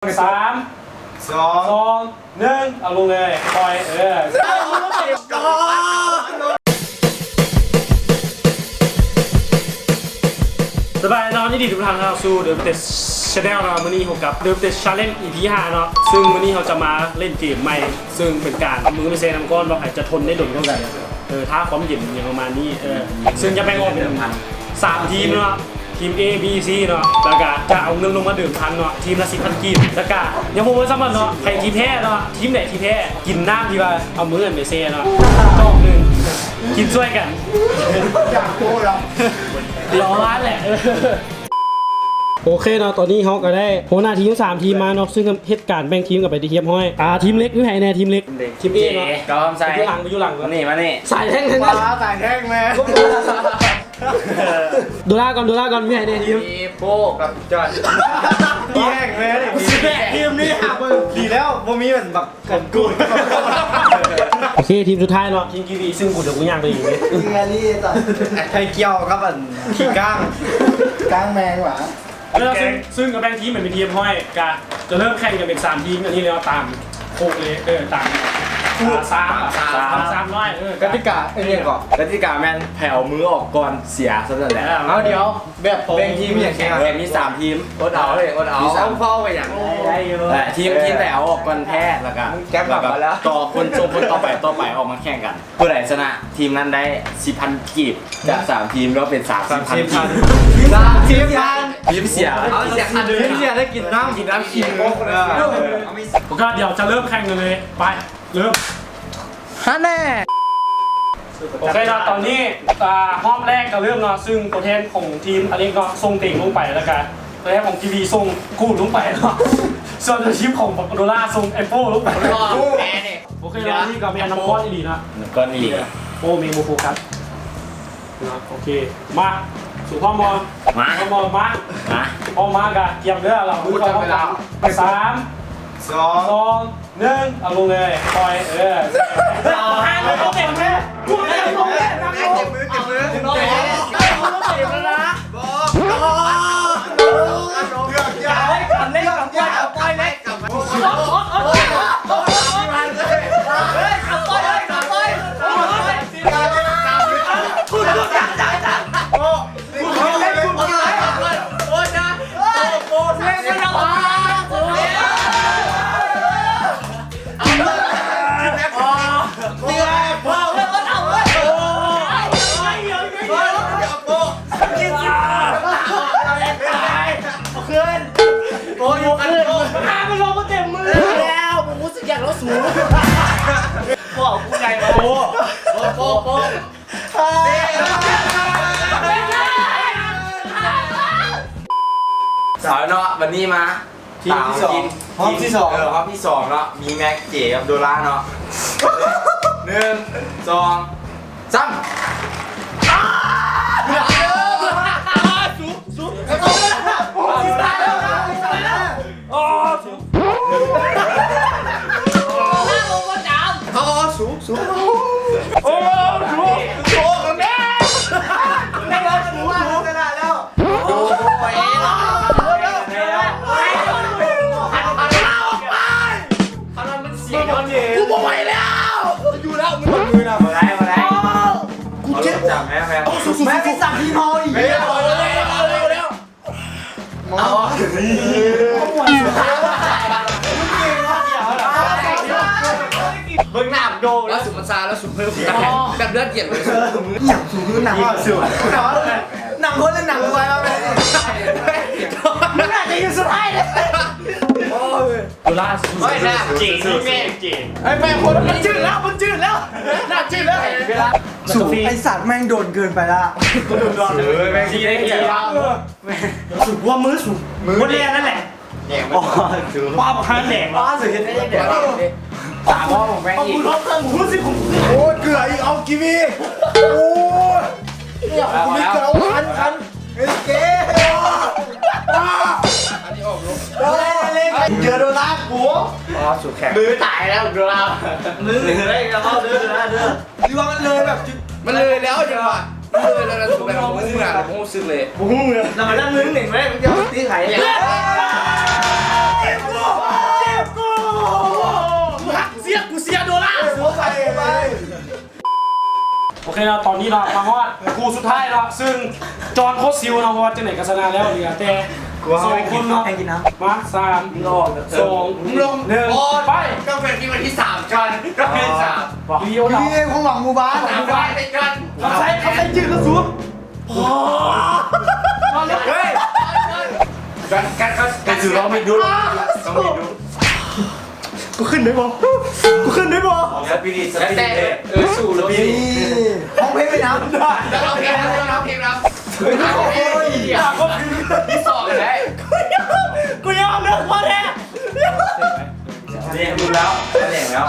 3 2 1เอาลงเลยปล่อยสบายนอนนี่ดีทุกท่านครับสู้เดิมเตสชาแนลเราวันนี้ผมกับเดิมเตสชาเลนจ์ EP 5เนาะซึ่งวันนี้เราจะมาเล่นเกมใหม่ซึ่งเป็นการมือไม่เซน้ำก้อนเราอาจจะทนได้ดุนเท่าไหร่ถ้าความเย็นอย่างประมาณนี้ซึ่งจะแบ่งออกเป็น3 ทีมเนาะทีม A B C เนาะแล้วก็จะเอาเงินลงมาดื่มพันเนาะทีมละ10,000 กีบแล้วก็ยังผมว่าสำหรับเนาะใครที่แพ้เนาะทีมไหนที่แพ้กินน้ำที่ว่าเอามือไปเซเนาะจอกหนึ่งกินช่วยกันอยากโกเรารอร้านแหละโอเคเนาะตอนนี้เขาก็ได้หัวหน้าทีม3 ทีมมาเนาะซึ่งเหตุการณ์แบ่งทีมกับไปที่เทียบห้อยทีมเล็กหรือไงแน่ทีมเล็กทีม A เนาะก็ใส่ไปอยู่หลังมานี่สายแท่งนะสายแท่งแม่ดูล่าก่อนมีไงแน่ทีมโป้กับจอดมีแห้งแม่เนี่ยทีมนี้หักเลยดีแล้วบ่มีมันแบบกันกูโอเคทีมสุดท้ายเนาะทีมกีวีซึ่งกูเดี๋ยวกูย่างไปอยู่เลยทีมงานนี่ต่อไทยเกี่ยวครับอันขี้ก้างแมงหวะซึ่งกับแบงค์ทีมเหมือนเป็นทีมห้อยกะจะเริ่มแข่งกันเป็น3 ทีมอันนี้เรียกว่าตามโคกเลยตาม3น้อยกติกาไอ้เนี่ยก่อนกติกาแมนแผ่วมือออกก่อนเสียซะแล้วแหละเอาเดี๋ยวแบบแบ่งทีมอย่างแข่งแบบมี3 ทีมอดเอามี3พ่อไปอย่างได้เยอะทีมแผ่วออกก่อนแพ้แล้วก็ต่อคนต่อไปออกมาแข่งกันผู้ใดชนะทีมนั้นได้ 10,000 กีบจาก3 ทีมแล้วเป็น30,000 กีบทีมเสียได้กินน้ำขี้โป๊กเลยผมก็เดี๋ยวจะเริ่มแข่งกันเลยไปเริ่มฮันแน่โอเคนะตอนนี้รอบแรกก็เริ่มเนาะซึ่งตัวแทนของทีมอันนี้ก็ส่งเต่งลงไปแล้วกันตัวแทนของทีวีส่งกูลงไปเนาะส่วนทีมของโดล่าส่งเอโป้ลงไปโอเคนะนี่ก็มีน้ำก้อนอีหลีนะก้อนอีหลีโอ้มีโมโฟกัสโอเคมาสู่พ่อมอมาพ่อมากะเกียบเด้อเราดูเขาต้องการ3 2 1เอาลงเลยปล่อยห้ามเขาเต็มแม่กูเต็มลงเลยเต็มมือต้องเต็มแล้วนะอย่าให้กันเล่นกับปล่อยเล็กกับปล่อยคุณดูจังบอกกูไงโป้สาวเนาะวันนี้มาทีมที่2รอบที่ 2เนาะมีแม็กเก๋กับโดล่าเนาะ1 2 3สูโอ้สูกับแม่ไม่รอดสูชนะแล้วดูไปแล้วมันเสียงกูบอกไปแล้วอยู่แล้วมือนะมาได้กูเจ็บจับแม่เป็นสั่งที่นอนอีกแล้วเบิ่งหน้าโดแล้วสุดมันซาแล้วสุดเพิ่มแบบเลือดเย็นเลยหนังสูงหนังสูงหนังคนเล่นหนังไว้มาเลยมึงน่าจะอยู่สุดท้ายเลยโดล่าไม่น่าเก่งแม่เก่งไอ้แม่คนมันจืดแล้วน่าจืดแล้วสูไอสัตว์แม่งโดนเกินไปละโดนแม่งที่ได้เก่งสุดว่ามือสุดมือแดงนั่นแหละแดงป้าบอกให้แดงสุดที่ได้แดงตามว่าผมแม่งอีกผมรู้สึกผมโอ้เกลืออีกเอากีวีโอ้เนี่ยกูมีเกลือคันไอ้เก๋อันนี้ออกลูกเจอโดนลากกูสุดแข็งมือตายแล้วโดนลากมือเลยแล้วเขาเดินดีว่ามันเลยแบบมันเลยแล้วจังหวะเลยแล้วสุดแบบผมมึงอ่ะผมรู้สึกเลยเรามานั่งนึงหนึ่งไหมมึงจะตีไข่ หักเสียกูเสียโดนละ ไป โอเคเราตอนนี้เรามาฮอดคู่สุดท้ายแล้วซึ่งจอห์นโคตรซิวเราว่าจะไหนกันชนะแล้วเหลือแต่สองคนเนาะมา3 2 1ไป ก็เป็นที่วันที่3จอนก็เป็น3 วิดีโอเรา พี่ของหวังหมู่บ้าน 3วันเป็นจอน เขาใช้จืดแล้วสูง เฮ้ยกันเขากันถือเราไม่ดูต้องไม่ดู กูขึ้นได้บ่กูขึ้นได้บ่ สปีริตสู้เลย ห้องเพลงไปน้ำ แล้วเราเพลงแล้วที่สองเลย กูยอมเลิกมาแน่ เรียนดูแล้วเรียนแล้ว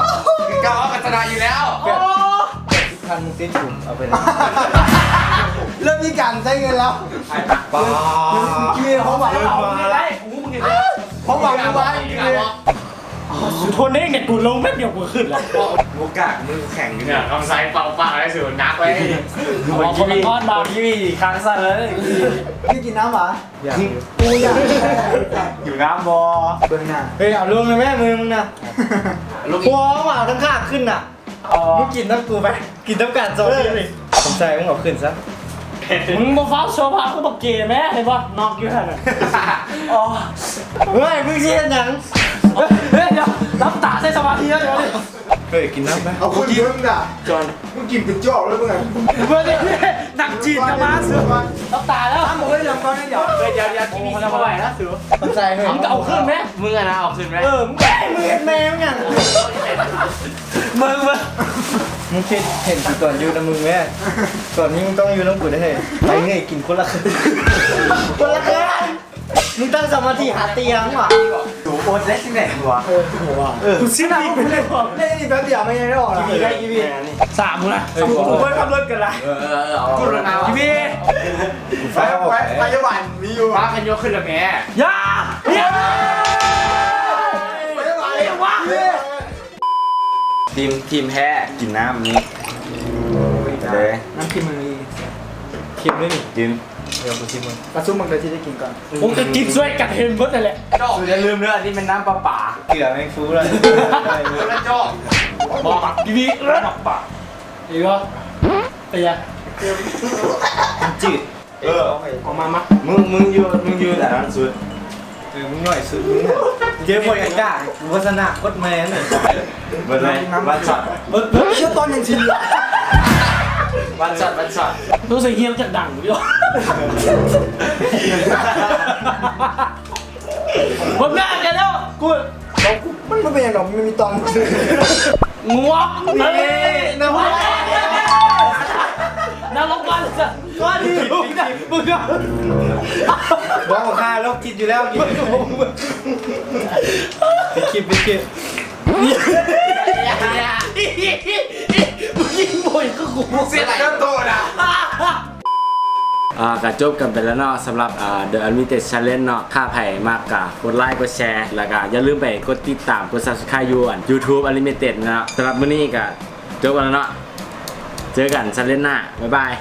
ก้าวพัฒนาอยู่แล้ว พันมึงติ้นถุงเอาไปเลยเริ่มมีการใช้เงินแล้วป้าพี่ของหวัง มาได้กูมึงเห็นไหม ของหวังหมู่บ้าน สุดทนเองเนี่ยกูลงแป๊บเดียวกูขึ้นแล้ว โอกาสมือแข่งเนี่ยทำไซเปล่าๆได้สูนักไว้ เอาคนละก้อนมา ที่มีครั้งสั้นเลย พี่กินน้ำหรอกูอยาก อยู่น้ำบอ เบื้องหน้า เฮ้ยเอาลงเลยแม่มือมึงนะหัวว่าเอาทั้งข้างขึ้นน่ะมึงกินน้ำกูไปกินน้ำกันโซ่ดิสนใจมึงเอาขึ้นซะ มึงมาฟ้าโชว์พากูบอกเกย์แม่เห็นป่ะนอกอยู่แค่นั้น เฮ้ยมึงเชียร์หนัง เฮ้ยเดี๋ยวรับตาใส่สมาธิแล้วเดี๋ยวดิ เฮ้ยกินน้ำไป เอาคนมึงด่ะจอนมึงกินเป็นจอกแล้วมึงไง เพื่อนนี่นักจีนจะมาสือรับตาแล้ว ทำเฮ้ยลำตอนนี้เดี๋ยว อย่าที่มีเท่าไหร่นะสือ สนใจเฮ้ย มึงจะเอาขึ้นไหม มึงอะนะออกขึ้นไหม มึงแม่มึงเห็นแม่มึงยังมึงคิดเห็นกูก่อนอยู่นะมึงแม่ก่อนนี้มึงต้องอยู่น้ำกูได้เฮ้ยไปเงยกินคนละครึ่งคนละครึ่งมึงตั้งสมาธิหาเตียงว่ะ ดูโอ๊ตเล็กที่ไหนวะ กูซิ่งดีไปเลย เล่นนี่แป๊บเดียวไม่ได้ออกแล้ว สามมึงนะ กูไม่ขับรถกันละ เอาคุณรถมา พี่ ไปยวันมีอยู่ ว่ากันยกขึ้นละแม่ อย่าอย่า ไปยวัน ทีมแพ้กินน้ำนี้เลย น้ำกินมือ คิมด้วยนี่ กิน เดี๋ยวกูชิมมึง กระซุ่มมันเลยที่ได้กินก่อน ผมจะกินช่วยกัดเห็นเบิร์ดนั่นแหละ อย่าลืมเนื้อนี่เป็นน้ำปลาป่า เกลือแม่งฟูเลย แล้วจอก บอกพี่บอกปากอีกวะไปยัง จืด ออกมามั้ย มึงอยู่แต่นั้นสุด มึงหน่อยสุดมึงเจอหมดกันกล้าวัฒนะโคตรแมนเลย เบิร์ดเลยวันช็อต เชื่อตอนยังชิน วันช็อต รู้สึกเฮี้ยมจะดังดิวะผมน่าจะแล้วกู มันไม่เป็นอย่างหรอกมันมีตอน งัวนี่นะวะน้ำลงก่อนสิก็ดีมึงอะ บอกว่าข้าโรคจิตอยู่แล้วกินไปคลิป มึงยิงบ่อยก็กู เสียเริ่มโตนะก็จบกันไปแล้วเนาะสำหรับ The Unlimited Challenge เนาะค่าไผ่มากกกดไลค์กดแชร์แล้วก็อย่าลืมไปกดติดตามกด Subscribe YouTube Unlimited นะสำหรับมื้อนี้ก็จบกันแล้วเนาะเจอกัน Challenge หน้าบ๊ายบาย